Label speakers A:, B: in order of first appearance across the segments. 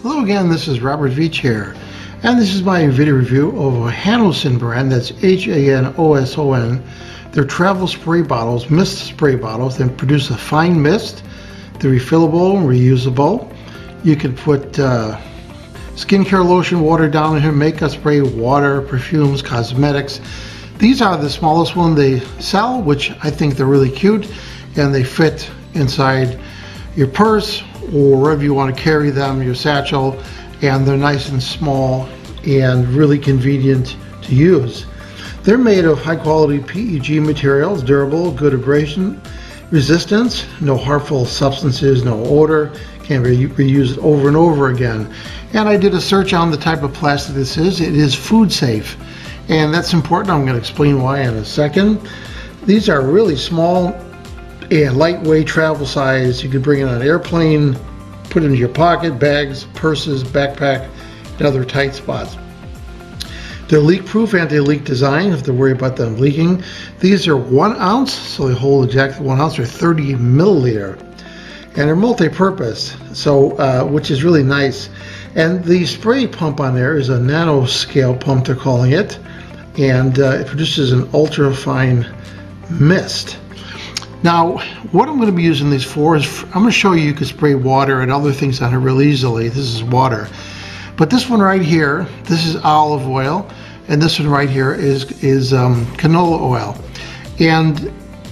A: Hello again, this is Robert Veach here, and this is my video review of a Hanoson brand, that's Hanoson. They're travel spray bottles, mist spray bottles, that produce a fine mist. They're refillable, reusable. You can put skincare lotion, water down in here, makeup spray, water, perfumes, cosmetics. These are the smallest one they sell, which I think they're really cute, and they fit inside your purse or wherever you want to carry them, your satchel, and they're nice and small and really convenient to use. They're made of high quality PETG materials, durable, good abrasion resistance, no harmful substances, no odor, can be reused over and over again. And I did a search on the type of plastic this is. It is food safe, and that's important. I'm going to explain why in a second. These are really small and lightweight, travel size. You can bring it on an airplane, put it in your pocket, bags, purses, backpack, and other tight spots. They're leak-proof, anti-leak design, if they're worried about them leaking. These are 1 ounce, so they hold exactly 1 ounce, or 30 milliliter. And they're multi-purpose, so which is really nice. And the spray pump on there is a nanoscale pump, they're calling it, and it produces an ultra-fine mist. Now, what I'm going to be using these for is, I'm going to show you can spray water and other things on it real easily. This is water. But this one right here, this is olive oil, and this one right here is canola oil. And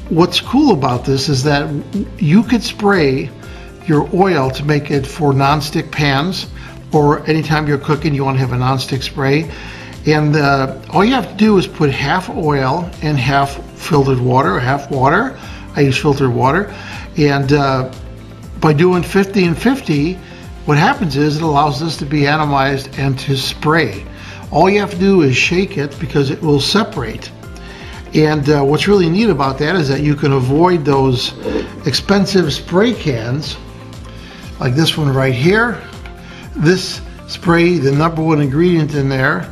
A: what's cool about this is that you could spray your oil to make it for non-stick pans, or anytime you're cooking you want to have a non-stick spray. And all you have to do is put half oil and half filtered water, or half water. I use filtered water, and by doing 50 and 50, what happens is it allows this to be atomized and to spray. All you have to do is shake it because it will separate. And what's really neat about that is that you can avoid those expensive spray cans, like this one right here. This spray, the #1 ingredient in there,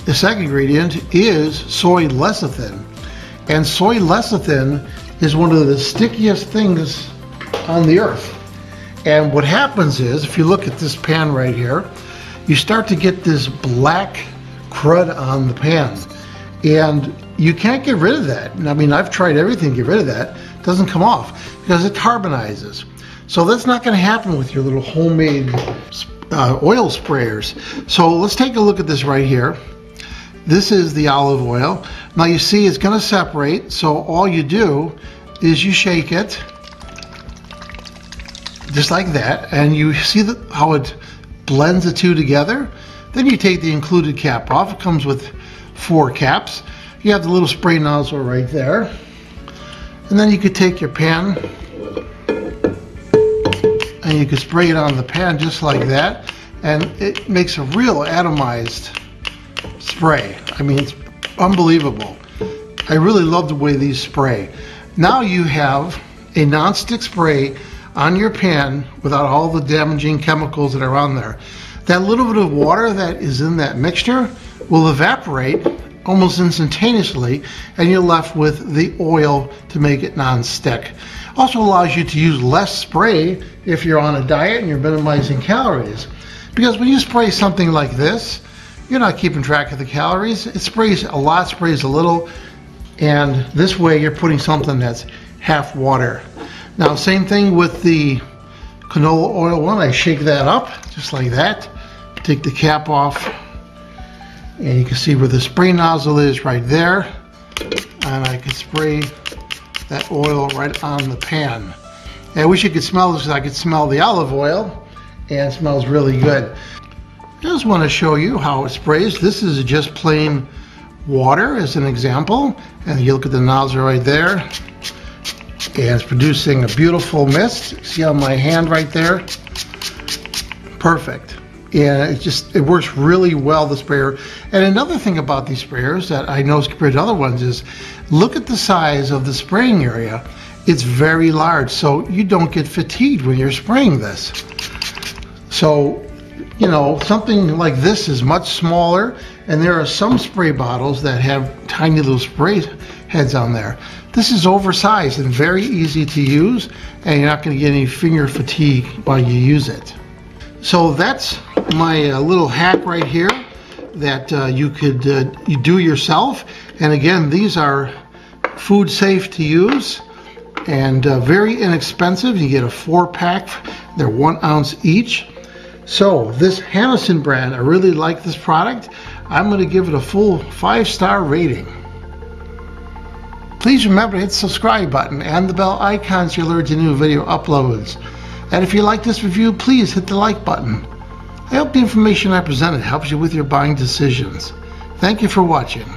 A: the second ingredient is soy lecithin. And soy lecithin is one of the stickiest things on the earth. And what happens is, if you look at this pan right here, you start to get this black crud on the pan. And you can't get rid of that. I mean, I've tried everything to get rid of that. It doesn't come off because it carbonizes. So that's not going to happen with your little homemade oil sprayers. So let's take a look at this right here. This is the olive oil. Now you see it's going to separate, so all you do is you shake it just like that, and you see how it blends the two together. Then you take the included cap off. It comes with 4 caps. You have the little spray nozzle right there, and then you could take your pan and you could spray it on the pan just like that, and it makes a real atomized spray. I mean, it's unbelievable. I really love the way these spray. Now you have a non-stick spray on your pan without all the damaging chemicals that are on there. That little bit of water that is in that mixture will evaporate almost instantaneously, and you're left with the oil to make it non-stick. Also allows you to use less spray if you're on a diet and you're minimizing calories. Because when you spray something like this, you're not keeping track of the calories. It sprays a lot, sprays a little, and this way you're putting something that's half water. Now, same thing with the canola oil one. I shake that up just like that, take the cap off, and you can see where the spray nozzle is right there, and I can spray that oil right on the pan. And I wish you could smell this, because I could smell the olive oil, and it smells really good. I just want to show you how it sprays. This is just plain water as an example, and you look at the nozzle right there, and it's producing a beautiful mist. See on my hand right there? Perfect. And it works really well, the sprayer. And another thing about these sprayers that I noticed compared to other ones is, look at the size of the spraying area. It's very large, so you don't get fatigued when you're spraying this. So, you know, something like this is much smaller, and there are some spray bottles that have tiny little spray heads on there. This is oversized and very easy to use, and you're not going to get any finger fatigue while you use it. So that's my little hack right here that you could you do yourself. And again, these are food safe to use and very inexpensive. You get a 4-pack. They're 1 ounce each. So this Hannison brand, I really like this product. I'm going to give it a full 5-star rating. Please remember to hit the subscribe button and the bell icon so you're alerted to new video uploads. And if you like this review, please hit the like button. I hope the information I presented helps you with your buying decisions. Thank you for watching.